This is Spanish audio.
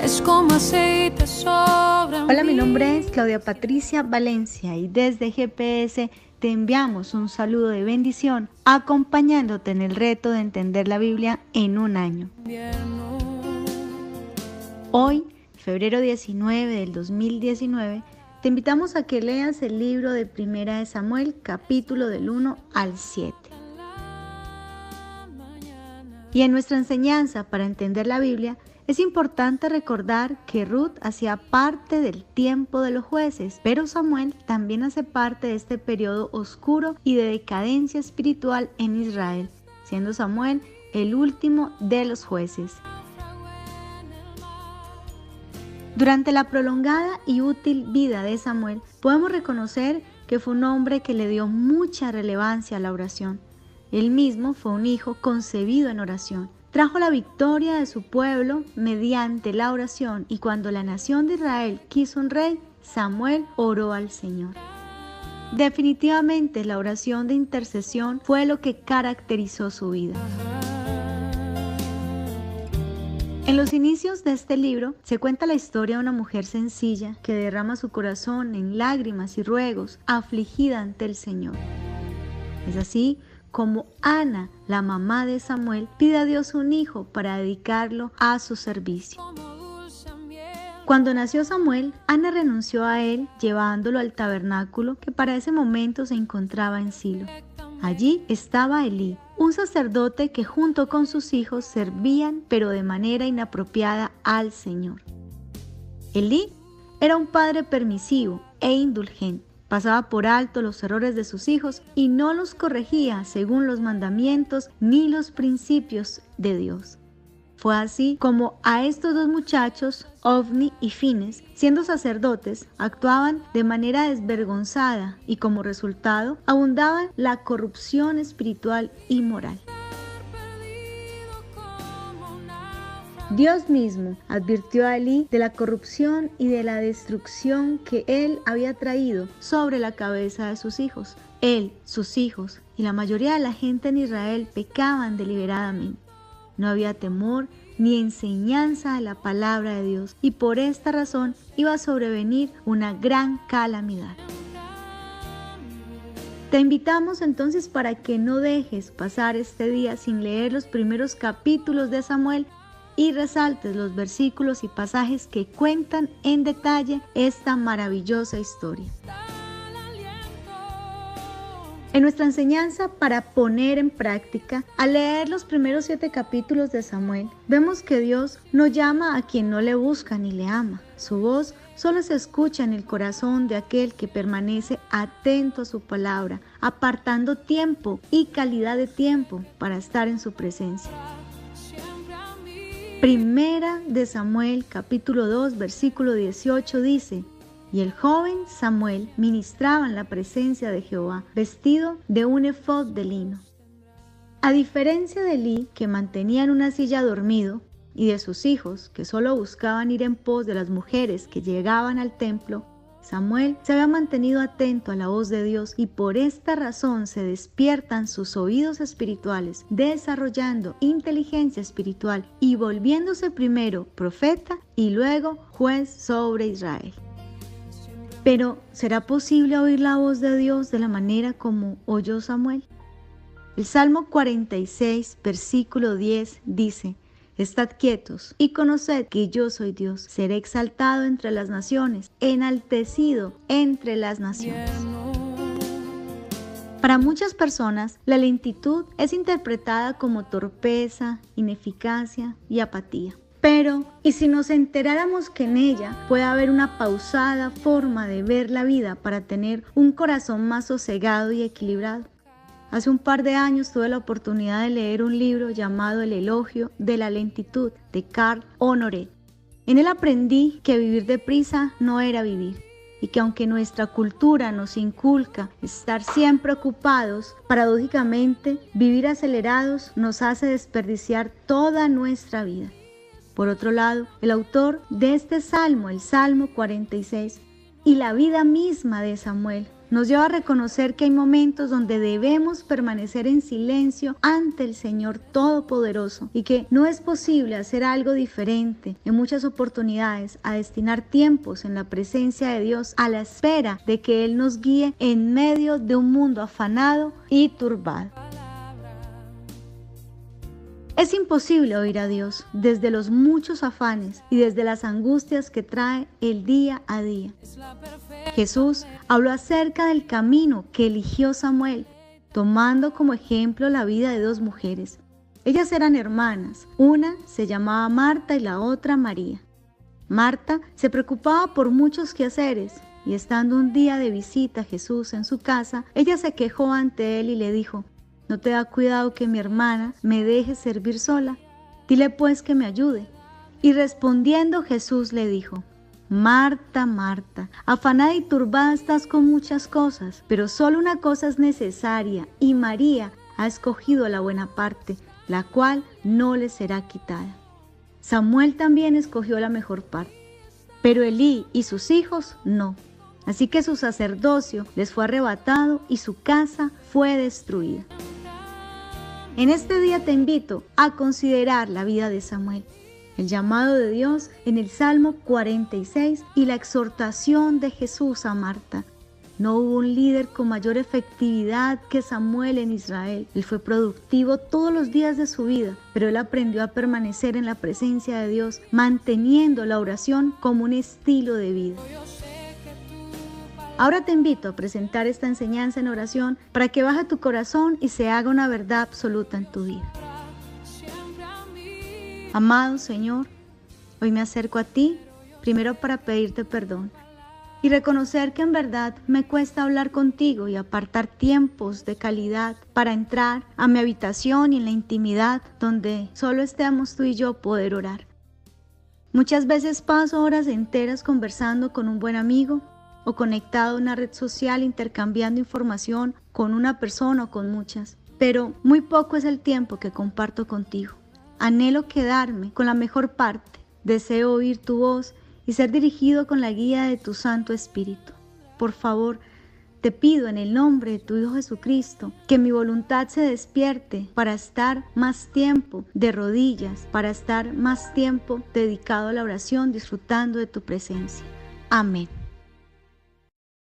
es como aceite sobre mí. Hola, mi nombre es Claudia Patricia Valencia y desde GPS te enviamos un saludo de bendición, acompañándote en el reto de entender la Biblia en un año. Hoy, febrero 19 del 2019, te invitamos a que leas el libro de Primera de Samuel, capítulo del 1 al 7. Y en nuestra enseñanza para entender la Biblia, es importante recordar que Ruth hacía parte del tiempo de los jueces, pero Samuel también hace parte de este periodo oscuro y de decadencia espiritual en Israel, siendo Samuel el último de los jueces. Durante la prolongada y útil vida de Samuel, podemos reconocer que fue un hombre que le dio mucha relevancia a la oración. Él mismo fue un hijo concebido en oración. Trajo la victoria de su pueblo mediante la oración, y cuando la nación de Israel quiso un rey, Samuel oró al Señor. Definitivamente la oración de intercesión fue lo que caracterizó su vida. En los inicios de este libro se cuenta la historia de una mujer sencilla que derrama su corazón en lágrimas y ruegos, afligida ante el Señor. Es así como Ana, la mamá de Samuel, pide a Dios un hijo para dedicarlo a su servicio. Cuando nació Samuel, Ana renunció a él llevándolo al tabernáculo que para ese momento se encontraba en Silo. Allí estaba Elí, un sacerdote que junto con sus hijos servían, pero de manera inapropiada, al Señor. Elí era un padre permisivo e indulgente. Pasaba por alto los errores de sus hijos y no los corregía según los mandamientos ni los principios de Dios. Fue así como a estos dos muchachos, Ofni y Fines, siendo sacerdotes, actuaban de manera desvergonzada y como resultado abundaba la corrupción espiritual y moral. Dios mismo advirtió a Elí de la corrupción y de la destrucción que él había traído sobre la cabeza de sus hijos. Él, sus hijos y la mayoría de la gente en Israel pecaban deliberadamente. No había temor ni enseñanza de la palabra de Dios, y por esta razón iba a sobrevenir una gran calamidad. Te invitamos entonces para que no dejes pasar este día sin leer los primeros capítulos de Samuel y resaltes los versículos y pasajes que cuentan en detalle esta maravillosa historia. En nuestra enseñanza para poner en práctica, al leer los primeros 7 capítulos de Samuel, vemos que Dios no llama a quien no le busca ni le ama. Su voz solo se escucha en el corazón de aquel que permanece atento a su palabra, apartando tiempo y calidad de tiempo para estar en su presencia. Primera de Samuel, capítulo 2, versículo 18 dice: Y el joven Samuel ministraba en la presencia de Jehová, vestido de un efod de lino. A diferencia de Elí, que mantenía en una silla dormido, y de sus hijos, que solo buscaban ir en pos de las mujeres que llegaban al templo, Samuel se había mantenido atento a la voz de Dios, y por esta razón se despiertan sus oídos espirituales, desarrollando inteligencia espiritual y volviéndose primero profeta y luego juez sobre Israel. Pero, ¿será posible oír la voz de Dios de la manera como oyó Samuel? El Salmo 46, versículo 10 dice: Estad quietos y conoced que yo soy Dios. Seré exaltado entre las naciones, enaltecido entre las naciones. Para muchas personas, la lentitud es interpretada como torpeza, ineficacia y apatía. Pero, ¿y si nos enteráramos que en ella puede haber una pausada forma de ver la vida para tener un corazón más sosegado y equilibrado? Hace un par de años tuve la oportunidad de leer un libro llamado El elogio de la lentitud, de Carl Honoré. En él aprendí que vivir deprisa no era vivir, y que aunque nuestra cultura nos inculca estar siempre ocupados, paradójicamente vivir acelerados nos hace desperdiciar toda nuestra vida. Por otro lado, el autor de este salmo, el Salmo 46, y la vida misma de Samuel, nos lleva a reconocer que hay momentos donde debemos permanecer en silencio ante el Señor Todopoderoso y que no es posible hacer algo diferente en muchas oportunidades a destinar tiempos en la presencia de Dios a la espera de que Él nos guíe en medio de un mundo afanado y turbado. Es imposible oír a Dios desde los muchos afanes y desde las angustias que trae el día a día. Jesús habló acerca del camino que eligió Samuel, tomando como ejemplo la vida de dos mujeres. Ellas eran hermanas, una se llamaba Marta y la otra María. Marta se preocupaba por muchos quehaceres y estando un día de visita a Jesús en su casa, ella se quejó ante él y le dijo: ¿No te da cuidado que mi hermana me deje servir sola? Dile pues que me ayude. Y respondiendo Jesús le dijo: Marta, Marta, afanada y turbada estás con muchas cosas, pero solo una cosa es necesaria, y María ha escogido la buena parte, la cual no le será quitada. Samuel también escogió la mejor parte, pero Elí y sus hijos no. Así que su sacerdocio les fue arrebatado y su casa fue destruida. En este día te invito a considerar la vida de Samuel, el llamado de Dios en el Salmo 46 y la exhortación de Jesús a Marta. No hubo un líder con mayor efectividad que Samuel en Israel. Él fue productivo todos los días de su vida, pero él aprendió a permanecer en la presencia de Dios, manteniendo la oración como un estilo de vida. Ahora te invito a presentar esta enseñanza en oración para que baje tu corazón y se haga una verdad absoluta en tu vida. Amado Señor, hoy me acerco a ti, primero para pedirte perdón y reconocer que en verdad me cuesta hablar contigo y apartar tiempos de calidad para entrar a mi habitación y en la intimidad donde solo estemos tú y yo poder orar. Muchas veces paso horas enteras conversando con un buen amigo o conectado a una red social intercambiando información con una persona o con muchas, pero muy poco es el tiempo que comparto contigo. Anhelo quedarme con la mejor parte, deseo oír tu voz y ser dirigido con la guía de tu Santo Espíritu. Por favor, te pido en el nombre de tu Hijo Jesucristo que mi voluntad se despierte para estar más tiempo de rodillas, para estar más tiempo dedicado a la oración, disfrutando de tu presencia. Amén.